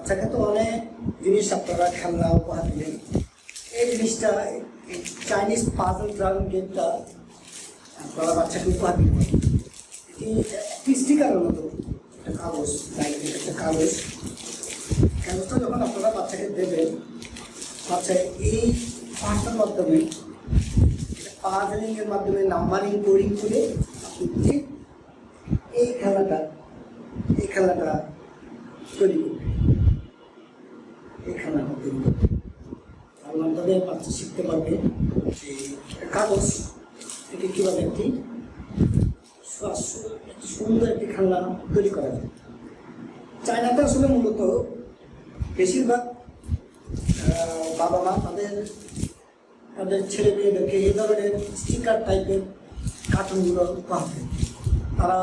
বাচ্চাকে তো অনেক জিনিস আপনারা খেলনা উপহার দিলেন। এই জিনিসটা চাইনিজ পাজল ড্রাগন গেমটা আপনারা বাচ্চাকে উপহার দিতে পারেন। একটি স্টিকারের মতো একটা কাগজ, একটা কাগজটা যখন আপনারা বাচ্চাকে দেবেন, বাচ্চা এই পাঁচটার মাধ্যমে পাজলিংয়ের মাধ্যমে নাম্বারিং কোডিং করে আপনি ঠিক এই খেলাটা তৈরি করবে। এই খেলাটা তৈরি করবে, তার মাধ্যমে বাচ্চা শিখতে পারবে যে কাগজ থেকে কীভাবে একটি সুন্দর একটি খেলনা তৈরি করা যায়। চায়নাতে আসলে মূলত বেশিরভাগ বাবা মা তাদের ছেলে মেয়েদেরকে এই ধরনের স্টিকার টাইপের কার্টুনগুলো উপহার দেয়। তারা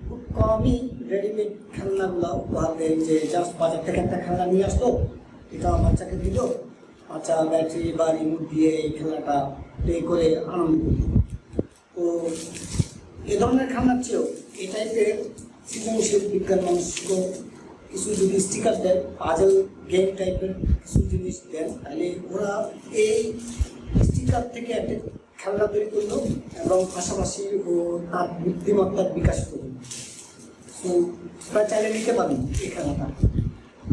খুব কমই রেডিমেড খেলনাগুলো উপহার দেয়, যে জাস্ট বাজার থেকে একটা খেলনা নিয়ে আসলো, এটা বাচ্চাকে দিল, বাচ্চা ব্যাটারি বা রিমোট দিয়ে এই খেলনাটা প্লে করে আনন্দ করল। তো এ ধরনের খেলনার চেয়েও এই টাইপের সৃজনশীল বিজ্ঞান মনস্ক কিছু যদি স্টিকার দেন, পাজল গেম টাইপের কিছু জিনিস দেন, তাহলে ওরা এই স্টিকার থেকে একটা খেলনা তৈরি করলো এবং পাশাপাশি ও তার বুদ্ধিমত্তার বিকাশ করল। তো ওরা চাইলে নিতে পারেন এই খেলাটা।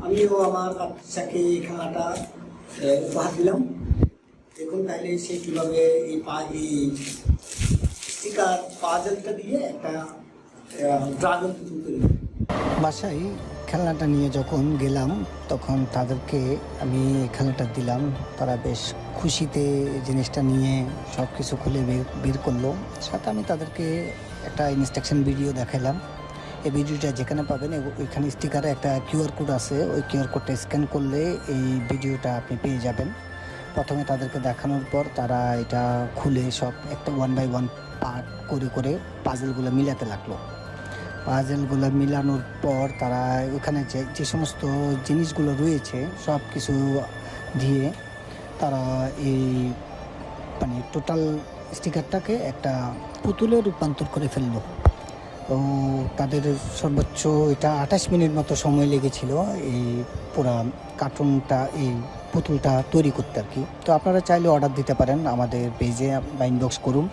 আমিও আমার বাচ্চাকে এই খেলাটা উপহার দিলাম। দেখুন তাহলে সে কীভাবে এই স্টিকার পাজলটা দিয়ে একটা ড্রাগন তৈরি করে। বাসায় খেলনাটা নিয়ে যখন গেলাম তখন তাদেরকে আমি খেলনাটা দিলাম। তারা বেশ খুশিতে জিনিসটা নিয়ে সব কিছু খুলে বের করলো। সাথে আমি তাদেরকে একটা ইনস্ট্রাকশন ভিডিও দেখালাম। এই ভিডিওটা যেখানে পাবেন ওইখানে স্টিকারে একটা কিউআর কোড আছে, ওই কিউআর কোডটা স্ক্যান করলে এই ভিডিওটা আপনি পেয়ে যাবেন। প্রথমে তাদেরকে দেখানোর পর তারা এটা খুলে সব একটা 1 বাই 1 পার্ট করে পাজলগুলো মিলাতে লাগলো। পাজলগুলো মিলানোর পর তারা ওখানে যে সমস্ত জিনিসগুলো রয়েছে সব কিছু দিয়ে তারা এই টোটাল স্টিকারটাকে একটা পুতুলে রূপান্তর করে ফেললো। তো তাদের সর্বোচ্চ এটা 28 মিনিট মতো সময় লেগেছিল এই পুরা কার্টুনটা, এই পুতুলটা তৈরি করতে আর কি। তো আপনারা চাইলে অর্ডার দিতে পারেন আমাদের পেজে বা ইনবক্স করুন।